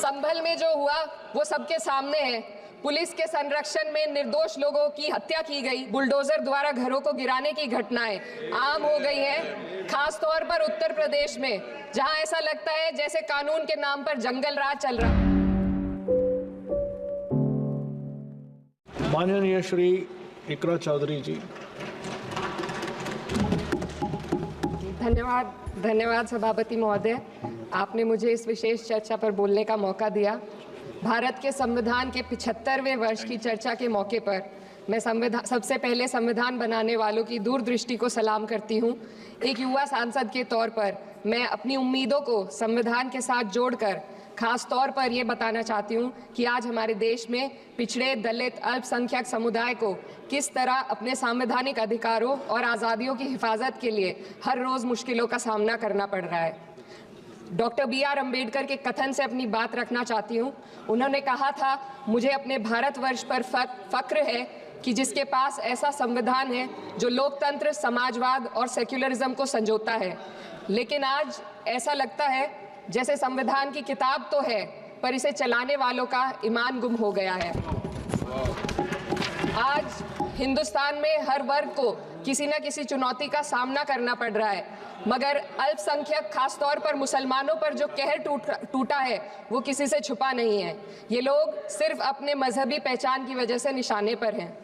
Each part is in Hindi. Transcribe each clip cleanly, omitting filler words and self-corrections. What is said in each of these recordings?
संभल में जो हुआ वो सबके सामने है। पुलिस के संरक्षण में निर्दोष लोगों की हत्या की गई, बुलडोजर द्वारा घरों को गिराने की घटनाएं आम हो गई हैं, खास तौर पर उत्तर प्रदेश में, जहां ऐसा लगता है जैसे कानून के नाम पर जंगल राज चल रहा। माननीय श्री इकरा चौधरी जी। धन्यवाद सभापति महोदय, आपने मुझे इस विशेष चर्चा पर बोलने का मौका दिया। भारत के संविधान के 75वें वर्ष की चर्चा के मौके पर मैं सबसे पहले संविधान बनाने वालों की दूरदृष्टि को सलाम करती हूँ। एक युवा सांसद के तौर पर मैं अपनी उम्मीदों को संविधान के साथ जोड़कर खास तौर पर ये बताना चाहती हूँ कि आज हमारे देश में पिछड़े, दलित, अल्पसंख्यक समुदाय को किस तरह अपने संवैधानिक अधिकारों और आज़ादियों की हिफाजत के लिए हर रोज़ मुश्किलों का सामना करना पड़ रहा है। Doctor B.R. अम्बेडकर के कथन से अपनी बात रखना चाहती हूँ। उन्होंने कहा था, मुझे अपने भारतवर्ष पर फक्र है कि जिसके पास ऐसा संविधान है जो लोकतंत्र, समाजवाद और सेक्युलरिज्म को संजोता है। लेकिन आज ऐसा लगता है जैसे संविधान की किताब तो है पर इसे चलाने वालों का ईमान गुम हो गया है। आज हिंदुस्तान में हर वर्ग को किसी न किसी चुनौती का सामना करना पड़ रहा है, मगर अल्पसंख्यक खासतौर पर मुसलमानों पर जो कहर टूटा है वो किसी से छुपा नहीं है। ये लोग सिर्फ अपने मजहबी पहचान की वजह से निशाने पर हैं।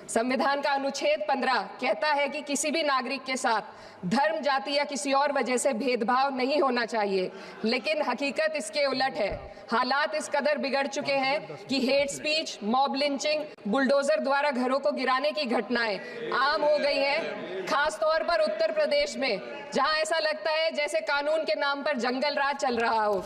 संविधान का अनुच्छेद 15 कहता है कि किसी भी नागरिक के साथ धर्म, जाति या किसी और वजह से भेदभाव नहीं होना चाहिए, लेकिन हकीकत इसके उलट है। हालात इस कदर बिगड़ चुके हैं कि hate speech, mob lynching, bulldozer द्वारा घरों को गिराने की घटनाएं आम हो गई हैं, खास तौर पर उत्तर प्रदेश में, जहां ऐसा लगता है जैसे कानून के नाम पर जंगल राज चल रहा हो।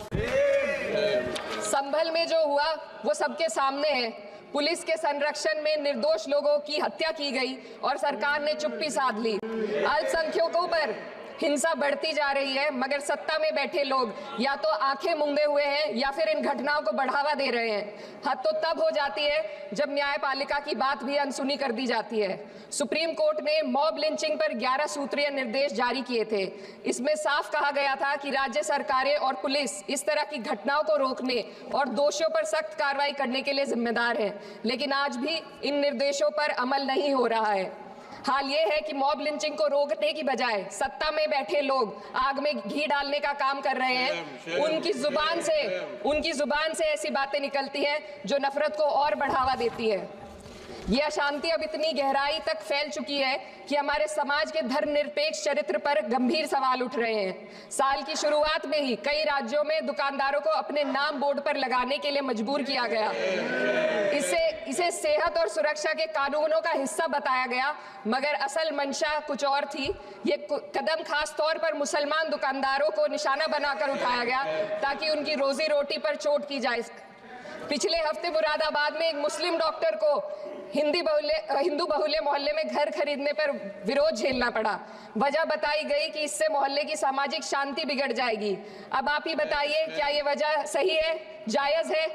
संभल में जो हुआ वो सबके सामने है। पुलिस के संरक्षण में निर्दोष लोगों की हत्या की गई और सरकार ने चुप्पी साध ली। अल्पसंख्यकों पर हिंसा बढ़ती जा रही है, मगर सत्ता में बैठे लोग या तो आंखें मूंदे हुए हैं या फिर इन घटनाओं को बढ़ावा दे रहे हैं। हद तो तब हो जाती है जब न्यायपालिका की बात भी अनसुनी कर दी जाती है। सुप्रीम कोर्ट ने मॉब लिंचिंग पर 11 सूत्रीय निर्देश जारी किए थे। इसमें साफ कहा गया था कि राज्य सरकारें और पुलिस इस तरह की घटनाओं को रोकने और दोषियों पर सख्त कार्रवाई करने के लिए जिम्मेदार है, लेकिन आज भी इन निर्देशों पर अमल नहीं हो रहा है। हाल ये है कि मॉब लिंचिंग को रोकने की बजाय सत्ता में बैठे लोग आग में घी डालने का काम कर रहे हैं। उनकी जुबान से ऐसी बातें निकलती हैं जो नफरत को और बढ़ावा देती है। ये अशांति अब इतनी गहराई तक फैल चुकी है कि हमारे समाज के धर्मनिरपेक्ष चरित्र पर गंभीर सवाल उठ रहे हैं। साल की शुरुआत में ही कई राज्यों में दुकानदारों को अपने नाम बोर्ड पर लगाने के लिए मजबूर किया गया। इसे सेहत और सुरक्षा के कानूनों का हिस्सा बताया गया, मगर असल मंशा कुछ और थी। ये कदम खास तौर पर मुसलमान दुकानदारों को निशाना बनाकर उठाया गया ताकि उनकी रोजी रोटी पर चोट की जाए। पिछले हफ्ते मुरादाबाद में एक मुस्लिम डॉक्टर को हिंदू बहुल्य मोहल्ले में घर खरीदने पर विरोध झेलना पड़ा। वजह बताई गई कि इससे मोहल्ले की सामाजिक शांति बिगड़ जाएगी। अब आप ही बताइए, क्या ये वजह सही है, जायज है?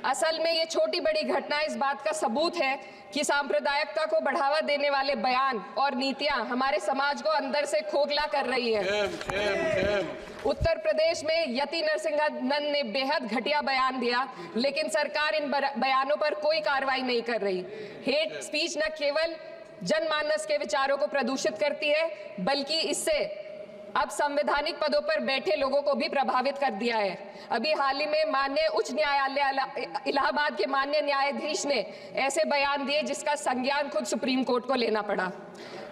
असल में ये छोटी बड़ी घटना इस बात का सबूत है कि सांप्रदायिकता को बढ़ावा देने वाले बयान और नीतियां हमारे समाज को अंदर से खोखला कर रही है। उत्तर प्रदेश में यति नरसिंहन ने बेहद घटिया बयान दिया, लेकिन सरकार इन बयानों पर कोई कार्रवाई नहीं कर रही। हेट स्पीच न केवल जनमानस के विचारों को प्रदूषित करती है, बल्कि इससे अब संवैधानिक पदों पर बैठे लोगों को भी प्रभावित कर दिया है। अभी हाल ही में माननीय उच्च न्यायालय इलाहाबाद के माननीय न्यायाधीश ने ऐसे बयान दिए जिसका संज्ञान खुद सुप्रीम कोर्ट को लेना पड़ा।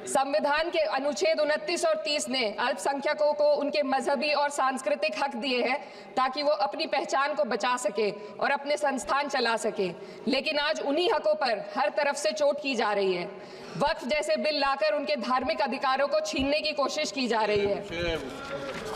संविधान के अनुच्छेद 29 और 30 ने अल्पसंख्यकों को उनके मजहबी और सांस्कृतिक हक दिए हैं ताकि वो अपनी पहचान को बचा सके और अपने संस्थान चला सके, लेकिन आज उन्हीं हकों पर हर तरफ से चोट की जा रही है। वक्फ जैसे बिल लाकर उनके धार्मिक अधिकारों को छीनने की कोशिश की जा रही है।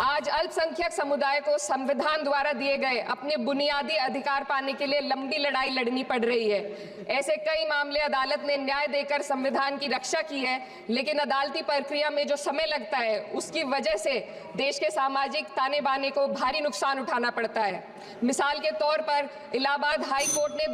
आज अल्पसंख्यक समुदाय को संविधान द्वारा दिए गए अपने बुनियादी अधिकार पाने के लिए लंबी लड़ाई लड़नी पड़ रही है। ऐसे कई मामले अदालत ने न्याय देकर संविधान की रक्षा की है, लेकिन अदालती प्रक्रिया में जो समय लगता है उसकी वजह से देश के सामाजिक ताने बाने को भारी नुकसान उठाना पड़ता है। मिसाल के तौर पर इलाहाबाद हाई कोर्ट ने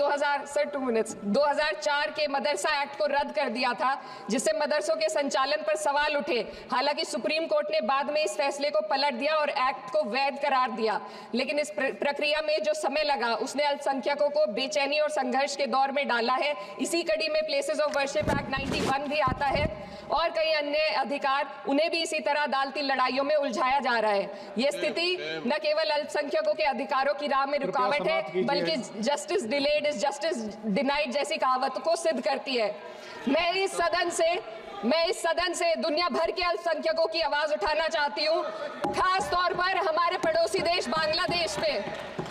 2004 के मदरसा एक्ट को रद्द कर दिया था, जिससे मदरसों के संचालन पर सवाल उठे। हालांकि सुप्रीम कोर्ट ने बाद में इस फैसले को पलट कर दिया और एक्ट को वैध करार दिया। लेकिन इस प्रक्रिया में जो समय लगा उसने अल्पसंख्यकों को बेचैनी और संघर्ष के दौर में डाला है। इसी कड़ी में प्लेसेस ऑफ वर्शिप एक्ट 91 भी आता है और कई अन्य अधिकार, उन्हें भी इसी तरह अदालती लड़ाइयों में उलझाया जा रहा है। ये स्थिति न केवल अल्पसंख्यकों के अधिकारों की राह में रुकावट है, बल्कि justice delayed is justice denied जैसी कहावत को सिद्ध करती है। मैं इस सदन से दुनिया भर के अल्पसंख्यकों की आवाज उठाना चाहती हूँ, खास तौर पर हमारे पड़ोसी देश बांग्लादेश पे।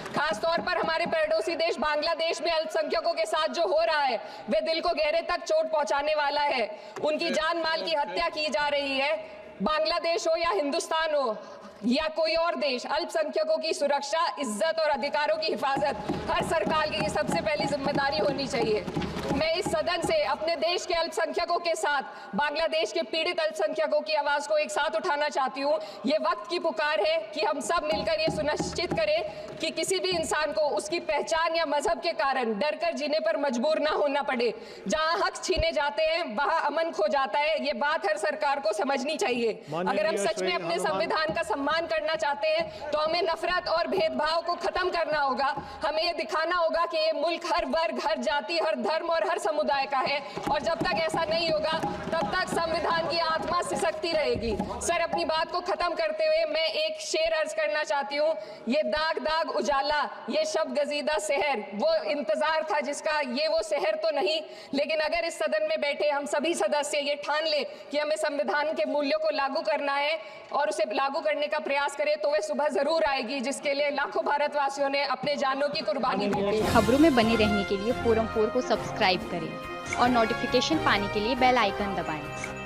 खासतौर पर हमारे पड़ोसी देश बांग्लादेश में अल्पसंख्यकों के साथ जो हो रहा है वे दिल को गहरे तक चोट पहुंचाने वाला है। उनकी जान माल की हत्या की जा रही है। बांग्लादेश हो या हिंदुस्तान हो या कोई और देश, अल्पसंख्यकों की सुरक्षा, इज्जत और अधिकारों की हिफाजत हर सरकार की सबसे पहली जिम्मेदारी होनी चाहिए। मैं इस सदन से अपने देश के अल्पसंख्यकों के साथ बांग्लादेश के पीड़ित अल्पसंख्यकों की आवाज को एक साथ उठाना चाहती हूँ। ये वक्त की पुकार है कि हम सब मिलकर ये सुनिश्चित करें कि किसी भी इंसान को उसकी पहचान या मजहब के कारण डरकर जीने पर मजबूर ना होना पड़े। जहाँ हक छीने जाते हैं वहाँ अमन खो जाता है। ये बात हर सरकार को समझनी चाहिए। अगर हम सच में अपने संविधान का सम्मान करना चाहते हैं तो हमें नफरत और भेदभाव को खत्म करना होगा। हमें ये दिखाना होगा कि ये मुल्क हर वर्ग, हर जाति, हर धर्म और हर समुदाय का है और जब तक ऐसा नहीं होगा तब तक संविधान की आत्मा सिसकती रहेगी। सर, अपनी बात को खत्म करते हुए मैं एक शेर अर्ज करना चाहती हूँ। ये दाग दाग उजाला, ये शब गजीदा शहर, वो इंतजार था जिसका, ये वो शहर तो नहीं। लेकिन अगर इस सदन में बैठे हम सभी सदस्य ये ठान ले कि हमें संविधान के मूल्यों को लागू करना है और उसे लागू करने का प्रयास करें तो वह सुबह जरूर आएगी जिसके लिए लाखों भारतवासियों ने अपने जानों की कुर्बानी दी। खबरों में बने रहने के लिए फोरम 4 को सब्सक्राइब करें और नोटिफिकेशन पाने के लिए बेल आइकन दबाएं।